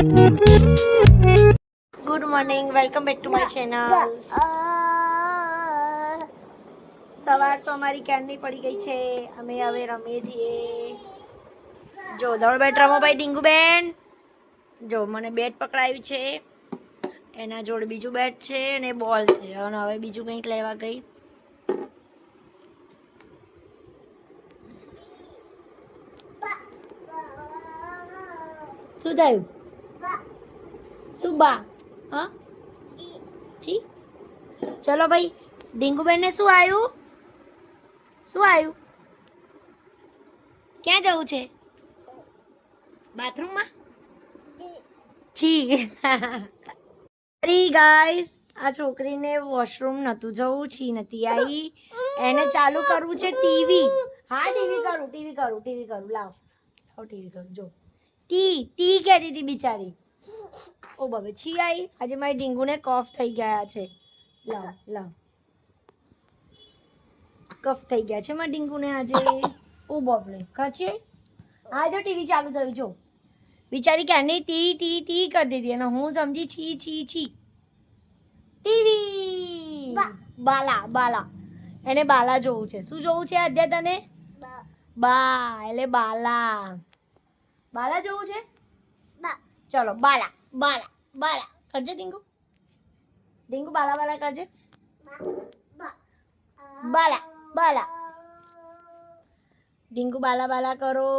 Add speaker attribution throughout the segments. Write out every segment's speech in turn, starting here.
Speaker 1: Good morning, welcome back to my channel. સવાર તો અમારી ક્યારની પડી ગઈ છે. અમે હવે રમીએ છીએ. જો દોડ બેટ રમો ભાઈ ડીંગુબેન. જો મને બેટ પકડાયું છે, એના જોડે બીજું બેટ છે અને બોલ છે. અને હવે બીજું કંઈક લેવા ગઈ. શું થયું? શું બા? હા જી. ચલો ભાઈ, ડીંગુબેન ને શું આવ્યું? શું આવ્યું? ક્યાં જવું છે? બાથરૂમમાં? છી. અરે ગાઈસ, આ છોકરીને વોશરૂમ નતું જવું, છી નથી આવી. એને ચાલુ કરવું છે ટીવી. હા ટીવી કરું. લાવ ટીવી કરું. જો ટી કહેતી હતી બિચારી. ઓ બાબે છી આવી. આજે મારી ડીંગુને કફ થઈ ગયા છે. લાવ કફ થઈ ગયા છે મારી ડીંગુને આજે. ઓ બાપરે કાચી આ જો ટીવી ચાલુ થયું. જો બિચારી ક્યારની ટી કરતી હતી અને હું સમજી છી. ટીવી બાલા એને બાલા જોવું છે. શું જોવું છે આદ્યા તને? બા એટલે બાલા જોવું છે. ચલો બાલા કરજે ડીંગુ બાલા કરજે. બાલા ડીંગુ બાલા કરો.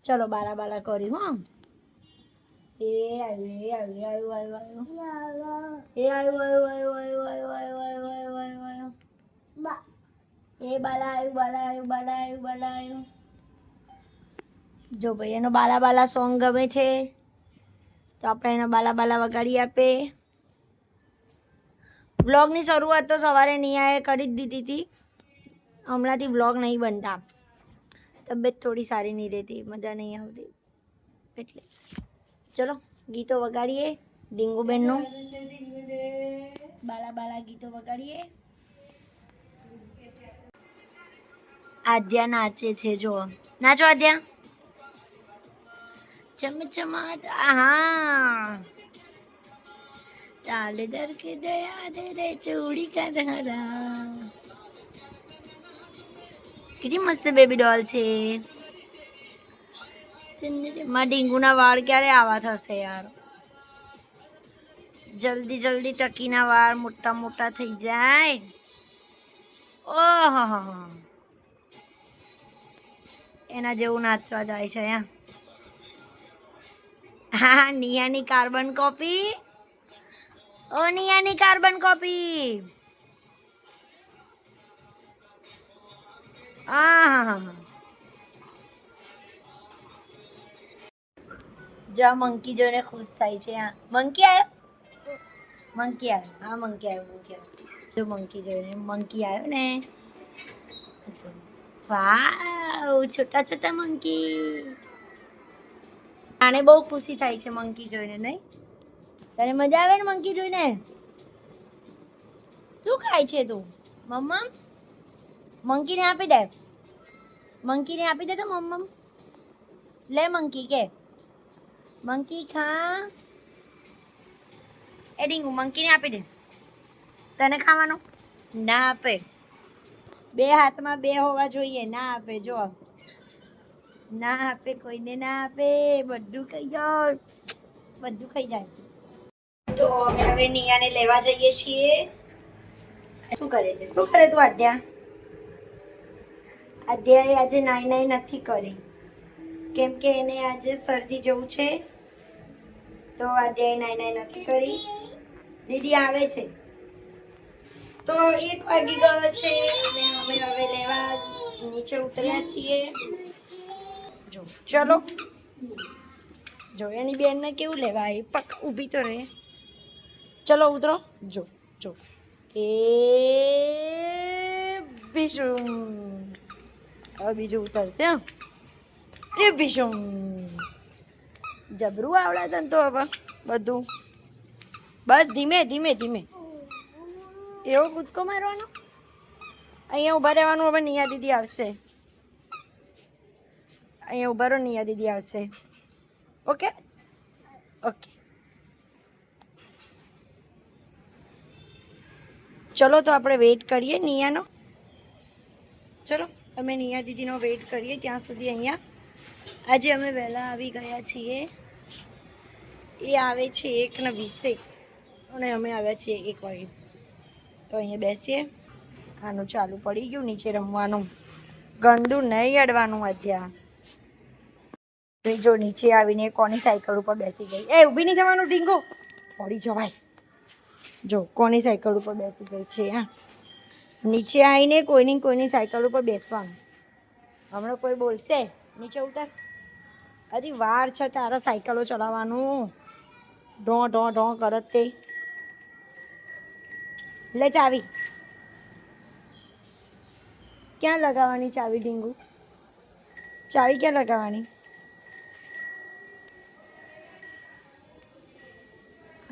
Speaker 1: ચલો બાલા કર્યું. હા એ આવ્યું. જો ભાઈ એનો બાલા સોંગ ગમે છે તો આપણે એનો બાલા વગાડી આપે. વ્લોગની શરૂઆત તો સવારે નિયાએ કરી જ દીધી હતી. હમણાંથી વ્લોગ નહીં બનતા. તબિયત થોડી સારી નહીં રહેતી, મજા નહીં આવતી એટલે. ચલો ગીતો વગાડીએ ડીંગુબેનનું. બાલા ગીતો વગાડીએ. આદ્યા નાચે છે. જો નાચો આદ્યા. ચમચમાટ. હા ચાલ દર કે દયા દે રે ચોડી કા ધારા. કેટલી મસ્ત બેબી ડોલ છે. માં ડીંગુના વાળ ક્યારે આવા થશે યાર? જલ્દી ટકીના વાળ મોટા થઈ જાય. ઓહો એના જેવું નાચવા જાય છે. હા નિયાની કાર્બન કોપી. જો મંકી જોઈને ખુશ થાય છે. મંકી આવ્યો. જો મંકી જોઈને આવ્યો ને. વાવ છોટા મંકી. આને બહુ ખુશી થાય છે મંકી જોઈને, નહીં? તને મજા આવે ને મંકી જોઈને? શું ખાય છે તું? મમ્મા મંકીને આપી દે. તો મમ્મા લે મંકી કે મંકી ખા. એ ડીંગુ મંકીને આપી દે. તને ખાવાનું ના આપે. બે હાથમાં બે હોવા જોઈએ. ના આપે. જો ના આપે, કોઈને ના આપે. બધું ખાઈ જાય. તો અમે હવે નિયાને લેવા જઈએ છીએ. શું કરે તું આદ્યાએ આજે નાઈ નથી કરી, કેમ કે એને આજે શરદી જેવું છે. તો આદ્યાએ નાઈ નથી કરી. દીદી આવે છે. તો 1 વાગી ગયો છે અને અમે હવે લેવા નીચે ઉતર્યા છીએ. ચલો જો એની બેનને કેવું લેવા આવી. પક ઊભી તો રહે. ચલો ઉતરો. જો એ બીજું હવે બીજું ઉતરશે. એ બીજું જબરું આવડે તને તો. હવે બધું બસ ધીમે એવો કૂદકો મારવાનો. અહીંયા ઊભા રહેવાનું. હવે નિયા દીદી આવશે. અહીંયા ઉભા રહો, નિયા દીદી આવશે. ઓકે ઓકે, ચલો તો આપણે વેઇટ કરીએ નિયાનો. ચલો અમે નિયા દીદીનો વેઇટ કરીએ ત્યાં સુધી. અહીંયા આજે અમે વહેલા આવી ગયા છીએ. એ આવે છે 1:20 અને અમે આવ્યા છીએ 1 વાગે. તો અહીંયા બેસીએ. આનું ચાલુ પડી ગયું નીચે રમવાનું. ગંદુ નહીં અડવાનું અત્યારે. જો નીચે આવીને કોની સાયકલ ઉપર બેસી ગઈ. એ ઊભી નહીં થવાનું ઢીંગો, પડી જવાય. જો કોની સાયકલ ઉપર બેસી ગઈ છે. હા, નીચે આવીને કોઈની સાયકલ ઉપર બેસવાનું. હમણાં કોઈ બોલશે નીચે ઉતાર. અરે વાર છે તારા સાયકલો ચલાવવાનું. ઢો ઢો ઢો કરત તે. લે ચાવી. ક્યાં લગાવવાની ચાવી ઢીંગુ? ચાવી ક્યાં લગાવવાની?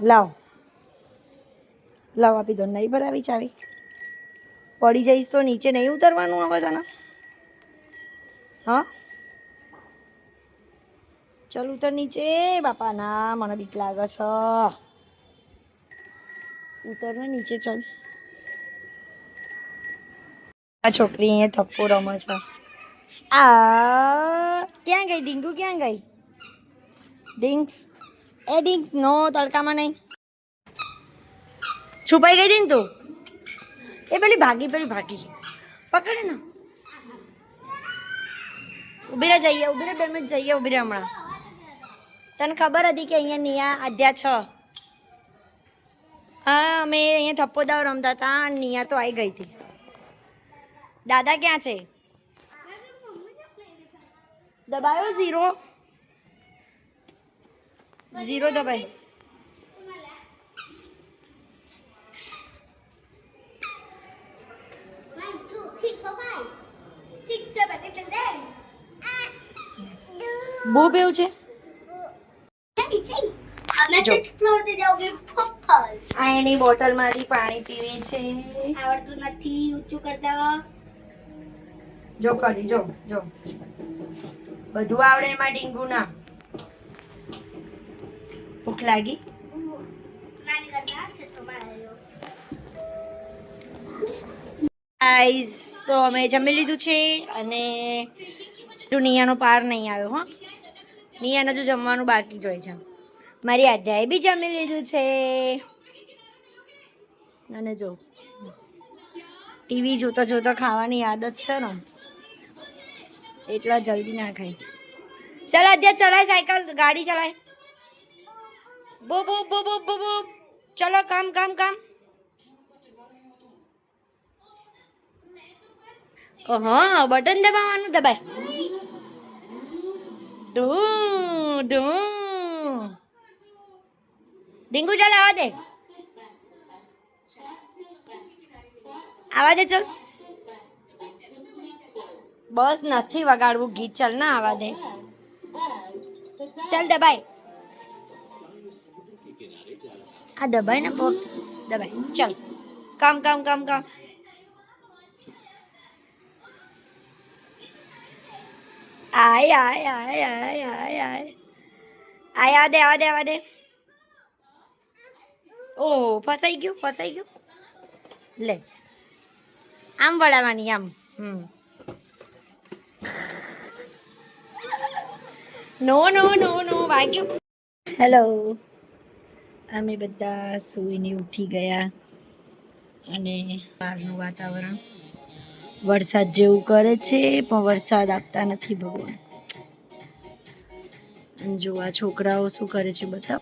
Speaker 1: લાવ લાવ, આપી દો. નહીં ભરાવી ચાવી? પડી જઈશ તો નીચે નહીં ઉતરવાનું આવે તને? હા ચાલ ઉતર નીચે. બાપા ના, મને બીક લાગે છે. ઉતર ને નીચે ચાલ. આ છોકરી અહીંયા થપ્પો રમે છે. આ ક્યાં ગઈ ડીંગુ? ક્યાં ગઈ ડિંગ્સ? એ ડિંગ્સ નો, તડકામાં નહીં. છુપાઈ ગઈ હતી ને તું. એ પેલી ભાગી પકડે ને. ઉભી રહે, જઈએ. ઉભી રહે 2 મિનિટ, જઈએ. ઉભી રહે હમણાં. તને ખબર હતી કે અહીંયા નિયા આદ્યા છે? હા, અમે અહીંયા થપ્પો દાવ રમતા હતા. નિયા તો આવી ગઈ હતી. દાદા ક્યાં છે? દબાયો 0 દબાય. બહુ બેવું છે. આ એની બોટલમાંથી પાણી પીવે છે.
Speaker 2: આવડતું નથી ઊંચું કરતા.
Speaker 1: જો કરી જો બધું આવડે એમાં ડીંગુ ના. ભૂખ લાગી? ગાઈસ, તો અમે જમી લીધું છે અને નિયાનો પાર નહીં આવ્યો. હા, નિયાને જો જમવાનું બાકી જ હોય છે. મારી આધ્યાએ બી જમી લીધું છે. અને જો ટીવી જોતા જોતા ખાવાની આદત છે ને, એટલા જલ્દી ના ખાય. ચાલ આધ્યા, ચલાય સાયકલ, ગાડી ચલાય. બો બો બો બો બો બો. ચલો કામ. હા, બટન દબાવવાનું. દબાય. ડીંગુ ચાલ, આવા દે ચાલ. બસ નથી વગાડવું ગીત. ચાલ ના, આવા દે. ચાલ દબાય. આ દબાય ને પગ દબાય. ચાલ કામ. આય આવા દે. ઓહ, ફસાઈ ગયું. લે, આમ વળાવવાની, આમ. નો વાગ્યું. હેલો, અમે બધા સૂઈને ઉઠી ગયા અને બહારનું વાતાવરણ વરસાદ જેવું કરે છે, પણ વરસાદ આપતા નથી ભગવાન. જો આ છોકરાઓ શું કરે છે બતાવ.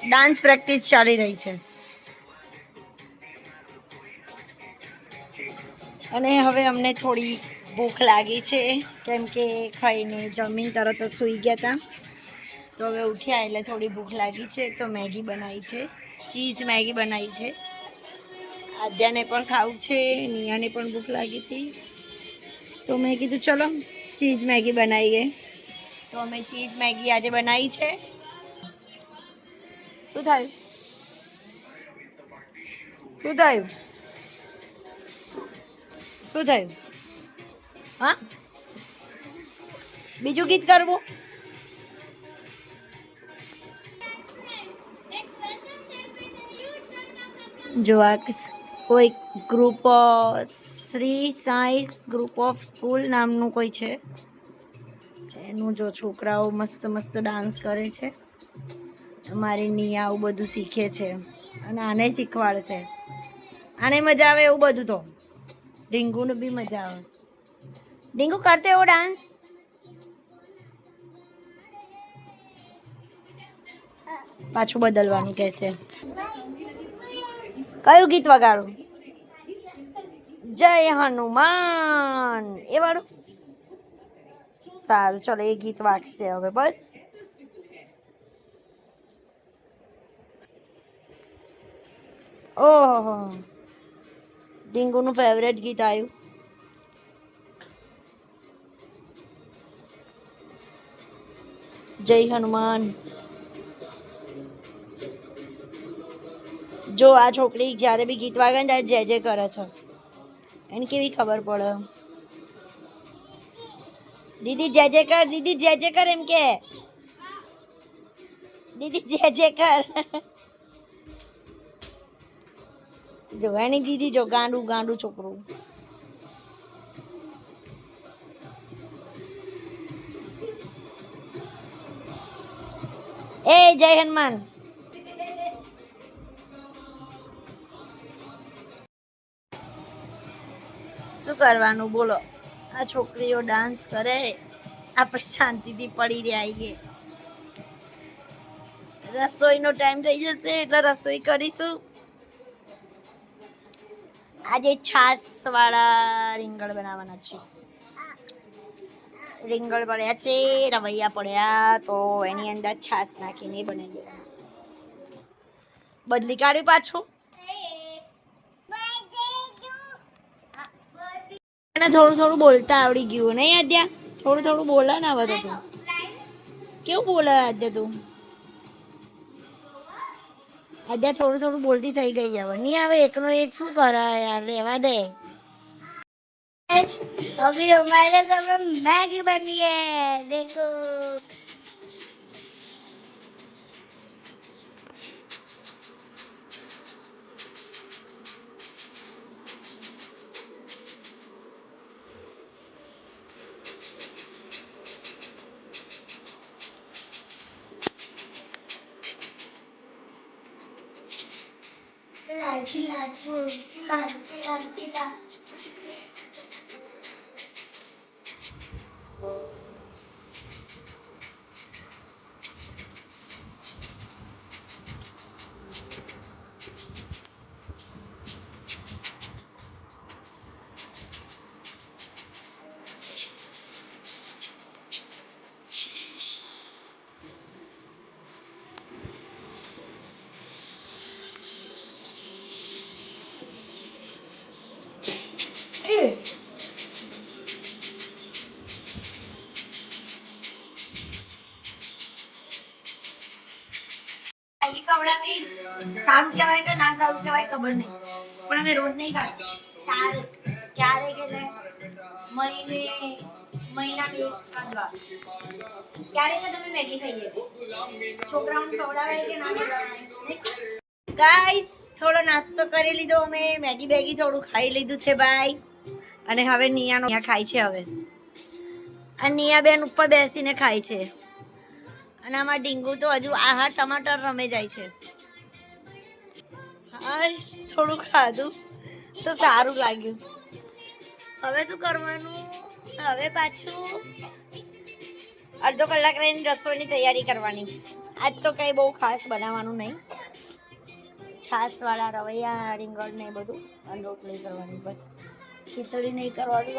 Speaker 1: ડાન્સ પ્રેક્ટિસ ચાલી રહી છે. અને હવે અમને થોડી ભૂખ લાગી છે, કેમ કે ખાઈને જમીન તરત જ સૂઈ ગયા હતા. તો હવે ઉઠ્યા એટલે થોડી ભૂખ લાગી છે, તો મેગી બનાવી છે, ચીઝ મેગી બનાવી છે. આદ્યાને પણ ખાવું છે, નિયાને પણ ભૂખ લાગી હતી, તો મેં કીધું ચલો ચીઝ મેગી બનાવીએ. તો અમે ચીઝ મેગી આજે બનાવી છે. શું થયું? શું થયું? હા, બીજું ગીત કરવું? જો આ કોઈ group Shri Sai group of school નામનું કોઈ છે, એનું જો છોકરાઓ મસ્ત મસ્ત ડાન્સ કરે છે. અમારી નિયા આવું બધું શીખે છે અને આને શીખવાડશે. આને મજા આવે એવું બધું તો ઢીંગુને બી મજા આવે. ઢીંગુ કરતો એવો ડાન્સ. પાછું બદલવાનું કહેશે. કયું ગીત વગાડું? જય હનુમાન એ વાળું. સારું ચલો એ ગીત વાગશે હવે. બસ ઓહો, ડીંગુનું ફેવરેટ ગીત આવ્યું. જય હનુમાન. જો આ છોકરી જ્યારે બી ગીત વાગે ને ત્યારે જય જય કરે છે. એને કેવી ખબર પડે? દીદી જય જય કર, દીદી જય જય કર એમ કે. દીદી જય જય કર. જો એની દીદી જો ગાંડું ગાંડું છોકરું. એ જય હનુમાન. શું કરવાનું બોલો? આ છોકરીઓ ડાન્સ કરે, આપણે શાંતિથી પડી રહ્યા. રસોઈનો ટાઈમ થઈ જશે એટલે રસોઈ કરીશું. આજે છાશ વાળા રીંગણ બનાવવાના છે. રીંગણ પડ્યા છે, રવૈયા પડ્યા, તો એની અંદર છાશ નાખીને બનાવી દેવાનું. બદલી કાઢ્યું પાછું. થોડું થોડું બોલતા આવડી ગયું નહીં આદ્યા? થોડું થોડું બોલા ને હવે તો તું. કેવું બોલે આદ્યા તું? આદ્યા થોડું થોડું બોલતી થઈ ગઈ હવે. નહીં આવે એકનો એક શું કરે યાર, રહેવા દે.
Speaker 2: अभी हमारे घर में मैगी बनी है, देखो. સારું કહેવાય કે ના સારું કહેવાય ખબર નહીં, પણ અમે રોજ નહીં ખાતા. ક્યારે કે મહિનામાં એકાદ વાર. ક્યારે કે તમે મેગી ખાઈએ, છોકરાઓને ખવડાવાય કે ના ખવડાવાય.
Speaker 1: ગાઈસ થોડો નાસ્તો કરી લીધો અમે, મેગી બેગી થોડું ખાઈ લીધું છે ભાઈ. અને હવે નિયાનો ખાય છે હવે. અને નિયા બેન ઉપર બેસીને ખાય છે. અને આમાં ડીંગુ તો હજુ આહા ટમાટર રમે જાય છે. હા થોડું ખાધું તો સારું લાગ્યું. હવે શું કરવાનું? હવે પાછું અડધો કલાક રહીને રસોઈની તૈયારી કરવાની. આજ તો કંઈ બહુ ખાસ બનાવવાનું નહીં. છાશવાળા રવૈયા રીંગણ ને બધું અને રોટલી કરવાની બસ. ખીચડી નહીં કરવાની.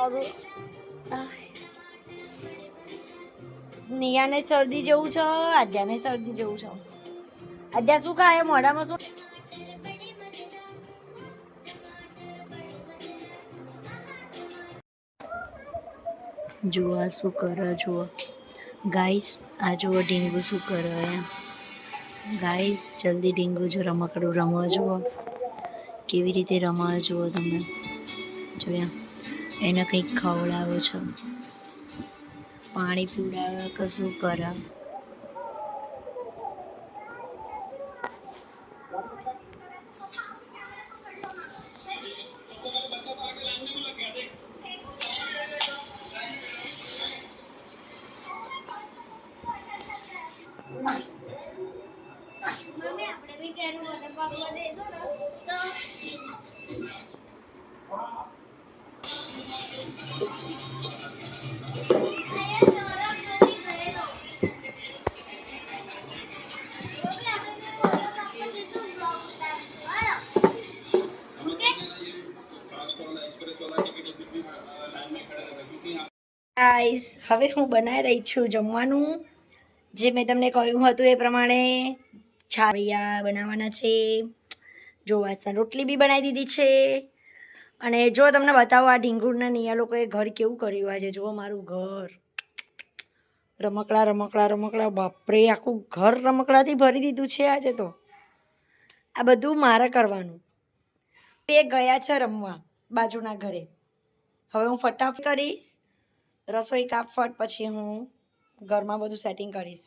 Speaker 1: નિયાને શરદી જેવું છે, આદ્યાને શરદી જેવું છે. આદ્યા શું ખાય મોઢામાં? શું જુઓ શું કરે? જુઓ ગાઈસ, આ જુઓ ડીંગુ શું કરે ગાઈસ. જલ્દી ડીંગુ જો રમકડું રમવા જુઓ કેવી રીતે રમવા જુઓ તમે જોયા. એને કંઈક ખવડાવો છો, પાણી પીવડાવે કે શું કરે.
Speaker 2: મમ્મી આપણે બી ઘેર વોટર પાર્કમાં જઈશું ને તો અહીંયા સૌરભ નથી ગયેલો. મમ્મી આપણે બી વોટર પાર્કમાં જઈશું બ્લોગ ઉતારીશું. ઓકે
Speaker 1: ગાઈસ હવે હું બનાવી રહી છું જમવાનું. જે મેં તમને કહ્યું હતું એ પ્રમાણે છારિયા બનાવવાના છે. જો વાસણ રોટલી બી બનાવી દીધી છે. અને જો તમને બતાવો આ ઢીંગુરના નિયા લોકોએ ઘર કેવું કર્યું આજે. જુઓ મારું ઘર, રમકડા રમકડા રમકડા, બાપરે આખું ઘર રમકડાથી ભરી દીધું છે આજે તો. આ બધું મારે કરવાનું. તે ગયા છે રમવા બાજુના ઘરે. હવે હું ફટાફટ કરીશ રસોઈ કાપફટ, પછી હું ઘરમાં બધું સેટિંગ કરીશ.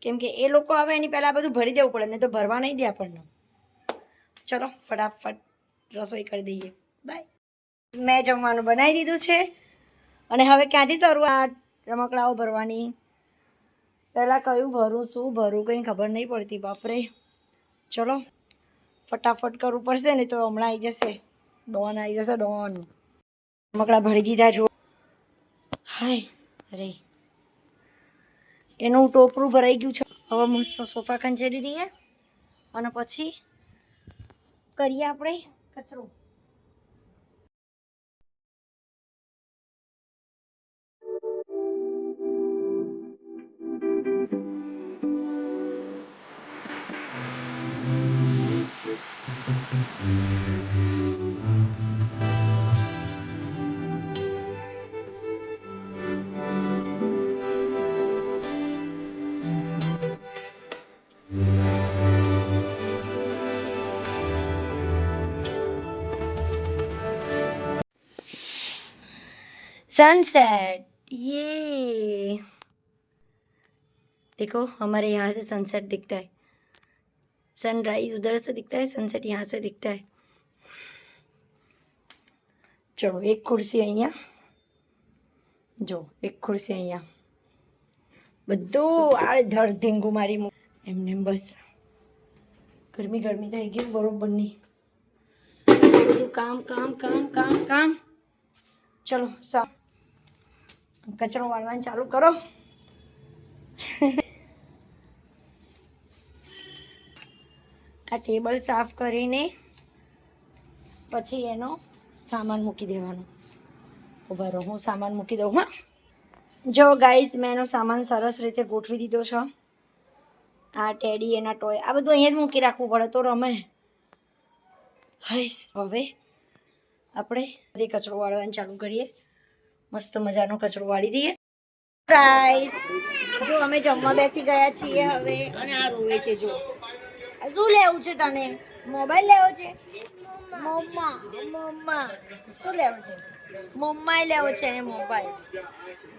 Speaker 1: કેમ કે એ લોકો આવે એની પહેલાં આ બધું ભરી દેવું પડે, નહીં તો ભરવા નહીં દે આપણને. ચલો ફટાફટ રસોઈ કરી દઈએ. બાય. મેં જમવાનું બનાવી દીધું છે અને હવે ક્યાંથી શરૂઆત રમકડાઓ ભરવાની. પહેલાં કયું ભરું શું ભરું કંઈ ખબર નહીં પડતી. બાપરે ચલો ફટાફટ કરવું પડશે ને તો હમણાં આવી જશે ડોન, આવી જશે ડોન. રમકડા ભરી દીધા જો. હાય અરે એનું ટોપરું ભરાઈ ગયું છે. હવે મસ્ત સોફા ખંચેરી દઈએ અને પછી કરીએ આપણે કચરો. सनसेट, ये देखो हमारे यहाँ से सनसेट दिखता है. सनराइज उधर से दिखता है, सनसेट यहाँ से दिखता है. चलो एक खुर्सी અહીંયા, જો એક ખુરશી અહીંયા, બધું આડધડ ધીંગું મારી એમને બસ. ગરમી ગરમી થઈ ગઈ બરોબરની. બધું કામ કામ કામ કામ કામ. ચલો સા કચરો વાળવાનું ચાલુ કરો. આ ટેબલ સાફ કરીને પછી એનો સામાન મૂકી દેવાનો. ઉભા રહો હું સામાન મૂકી દઉં. હા જો ગાઈઝ મેં એનો સામાન સરસ રીતે ગોઠવી દીધો છે. આ ટેડી એના ટોય આ બધું અહીંયા જ મૂકી રાખવું પડે તો રમે. હાઈસ હવે આપણે બધી કચરો વાળવાનું ચાલુ કરીએ. મસ્ત મજાનો કચરો વાળી દઈએ. ગાઈઝ જો અમે જમવા બેસી ગયા છીએ હવે અને આ રોવે છે. જો શું લેવું છે તને? મોબાઈલ લેવો છે? મમ્મા મમ્મા શું લેવું છે? મમ્માએ લેવો છે એને મોબાઈલ.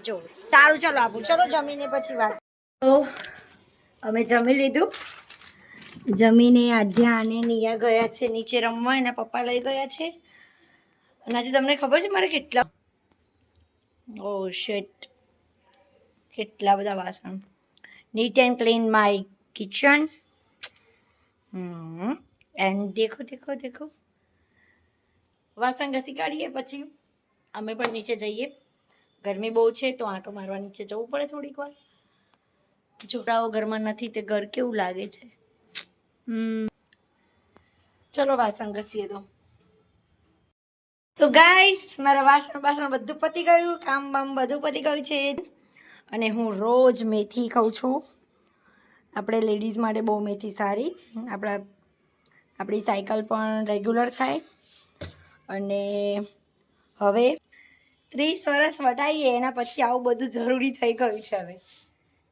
Speaker 1: જો સારું ચાલો આપું. ચલો જમીને પછી વાત. તો અમે જમી લીધું. જમીને આધ્યા અને નિયા ગયા છે નીચે રમવા. એના પપ્પા લઈ ગયા છે. અને આજે તમને ખબર છે મારે કેટલા શેટ કેટલા બધા વાસણ. Neat and clean my kitchen. And દેખો દેખો દેખો વાસણ ઘસી કાઢીએ પછી અમે પણ નીચે જઈએ. ગરમી બહુ છે તો આંટો મારવા નીચે જવું પડે થોડીક વાર. છોકરાઓ ઘરમાં નથી તે ઘર કેવું લાગે છે. ચલો વાસણ ઘસીએ તો ગાઈસ મારા વાસણ બધું પતી ગયું. કામ બામ બધું પતી ગયું છે. અને હું રોજ મેથી ખાઉં છું. આપણે લેડીઝ માટે બહુ મેથી સારી. આપણી સાયકલ પણ રેગ્યુલર થાય. અને હવે 30 વર્ષ વટાઈએ એના પછી આવું બધું જરૂરી થઈ ગયું છે. હવે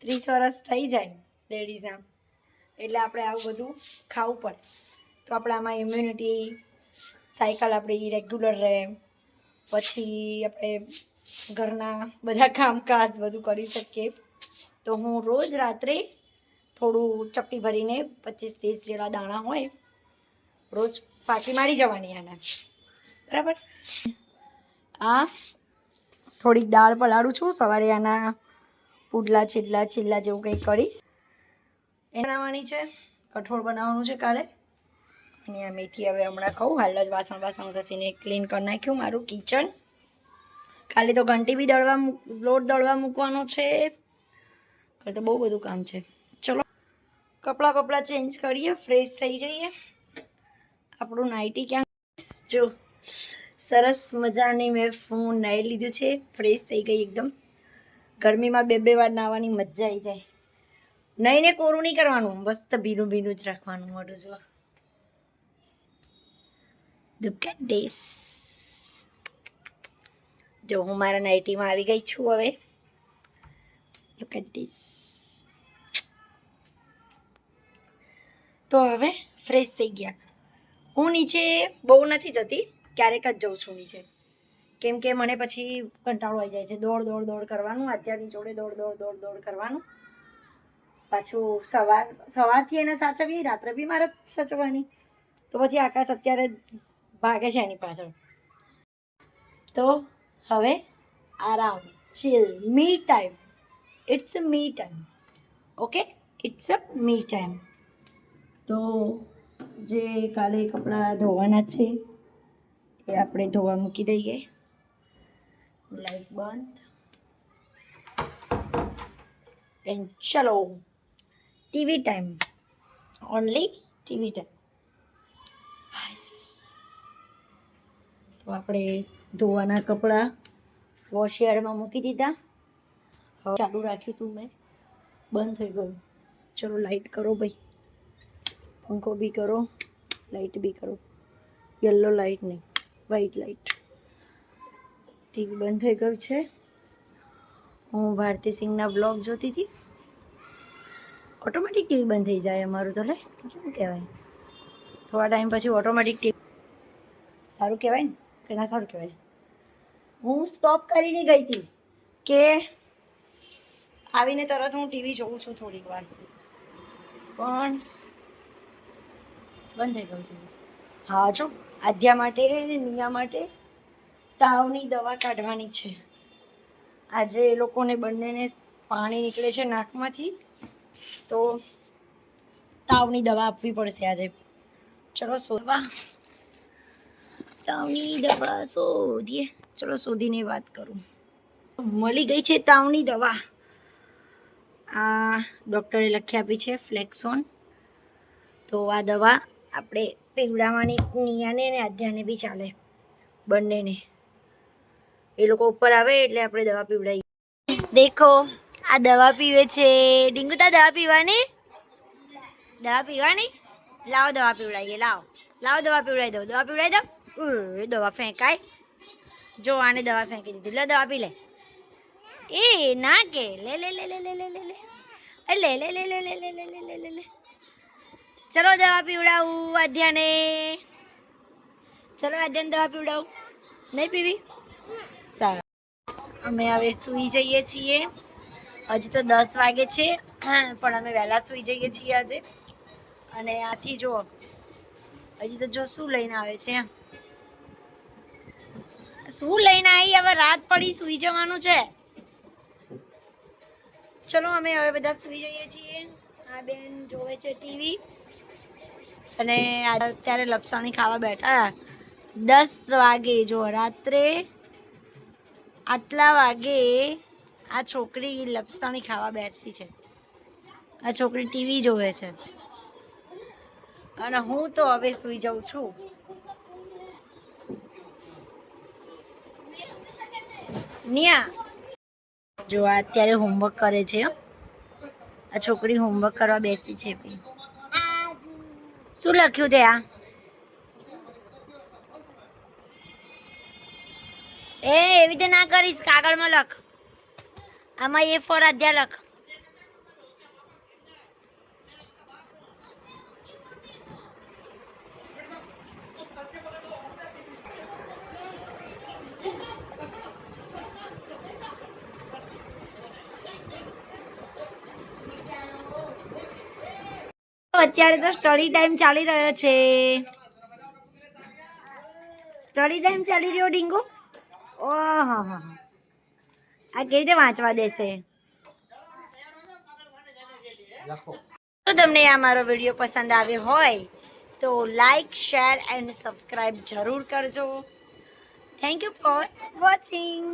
Speaker 1: 30 વર્ષ થઈ જાય લેડીઝના એટલે આપણે આવું બધું ખાવું પડે તો આપણે આમાં ઇમ્યુનિટી સાયકલ આપણી રેગ્યુલર રહે. પછી આપણે ઘરના બધા કામકાજ બધું કરી શકીએ. તો હું રોજ રાત્રે થોડું ચપટી ભરીને 25-30 જેટલા દાણા હોય રોજ ફાંકી મારી જવાની આને, બરાબર. આ થોડીક દાળ પલાળું છું, સવારે આના પુડલા ચીલા જેવું કંઈ કરીશ. એ બનાવવાની છે, કઠોળ બનાવવાનું છે કાલે. અને આ મેથી હવે હમણાં ખાઉં. હાલ જ વાસણ ઘસીને ક્લીન કરી નાખ્યું મારું કિચન. કાલે તો ઘંટી બી લોટ દળવા મૂકવાનો છે. કાલે તો બહુ બધું કામ છે. ચલો કપડાં ચેન્જ કરીએ, ફ્રેશ થઈ જઈએ. આપણું નાઇટી ક્યાં જો સરસ મજાની મેં હું નાહી લીધું છે, ફ્રેશ થઈ ગઈ એકદમ. ગરમીમાં બે વાર નાહવાની મજા આવી જાય. નહીં ને કોરું નહીં કરવાનું, મસ્ત ભીનું જ રાખવાનું મોઢું. જો લુક એટ ધીસ. જો હું મારા નાઇટીમાં આવી ગઈ છું હવે. Look at this. તો હવે ફ્રેશ થઈ ગયા. હું નીચે બહુ નથી જતી, ક્યારેક જ જઉં છું નીચે, કેમ કે મને પછી કંટાળો આવી જાય છે. દોડ કરવાનું, આધ્યાની જોડે દોડ કરવાનું. પાછું સવારથી એને સાચવીએ, રાત્રે બી મારે સાચવવાની. તો પછી આકાશ અત્યારે ભાગે છે એની પાછળ. તો હવે આરામ, chill, me time. It's a me time. Okay, it's a me time. તો જે કાલે કપડાં ધોવાના છે એ આપણે ધોવા મૂકી દઈએ. લાઈટ બંધ. એન્ડ ચલો TV time. Only TV time. તો આપણે ધોવાના કપડાં વોશયાર્ડમાં મૂકી દીધા. હવે ચાલુ રાખ્યું હતું મેં, બંધ થઈ ગયું. ચલો લાઈટ કરો ભાઈ, પંખો બી કરો, લાઈટ બી કરો. યલો લાઈટ નહીં, વ્હાઈટ લાઈટ. ટીવી બંધ થઈ ગયું છે. હું ભારતી સિંહના બ્લોગ જોતી હતી. ઓટોમેટિક ટીવી બંધ થઈ જાય અમારું તો. લે કેવું કહેવાય, થોડા ટાઈમ પછી ઓટોમેટિક ટીવી. સારું કહેવાય ને કે ના સારું કહેવાય? હું સ્ટોપ કરીને ગઈ હતી કે આવીને તરત હું ટીવી જોઉં છું થોડીક વાર, પણ બંધ થઈ ગયું ટીવી. હા જો આધ્યા માટે ને નિયા માટે તાવની દવા કાઢવાની છે. આજે એ લોકોને બંનેને પાણી નીકળે છે નાકમાંથી, તો તાવની દવા આપવી પડશે આજે. ચલો શોધવા તાવની દવા શોધીએ. ચલો શોધીને વાત કરું. મળી ગઈ છે તાવની દવા. આ ડૉક્ટરે લખી આપી છે, ફ્લેક્સોન. તો આ દવા આપણે પીવડાવવાની, નિયાને ને આધ્યાને બી ચાલે, બંનેને. એ લોકો ઉપર આવે એટલે આપણે દવા પીવડાવીએ. દેખો આ દવા પીવે છે. ડીંગુતા દવા પીવાની? દવા પીવાની? લાવો દવા પીવડાવીએ. લાવો દવા પીવડાવી દો. દવા પીવડાવી દો. દવા ફેંકાય. જો આને દવા ફેંકી દીધી. લે દવા પી લે. એ ના કે લે લે લે લે લે લે લે લે લે લે લે લે લે લે લે લે લે. ચલો દવા પીવડાવું આધ્યાને. ચલો આધ્યાને દવા પીવડાવું. નહીં પીવી? સારું. અમે હવે સૂઈ જઈએ છીએ. હજી તો 10 વાગે છે, પણ અમે વહેલા સૂઈ જઈએ છીએ આજે. અને આથી જો હજી તો જો શું લઈને આવે છે. શું લઈને આવી? હવે રાત પડી, સૂઈ જવાનું છે. ચલો અમે હવે બધા સૂઈ જઈએ છીએ. આ બેન જોવે છે ટીવી અને અત્યારે લપસણી ખાવા બેઠા. 10 વાગે જો રાત્રે આટલા વાગે આ છોકરી લપસણી ખાવા બેસી છે. આ છોકરી ટીવી જોવે છે અને હું તો હવે સૂઈ જાઉં છું. નિયા જો અત્યારે હોમવર્ક કરે છે. આ છોકરી હોમવર્ક કરવા બેસી છે. શું લખ્યું તે? આ એવી રીતે ના કરીશ, કાગળમાં લખ. આમાં એ ફોર આધ્યા લખ. અત્યારે તો સ્ટડી ટાઈમ ચાલી રહ્યો છે. સ્ટડી ટાઈમ ચાલી રહ્યો ડીંગુ. ઓહો આ કેવી રીતે વાંચવા દેશે? તો તમને આ મારો વિડીયો પસંદ આવ્યો હોય તો લાઈક શેર એન્ડ સબસ્ક્રાઈબ જરૂર કરજો. Thank you for watching.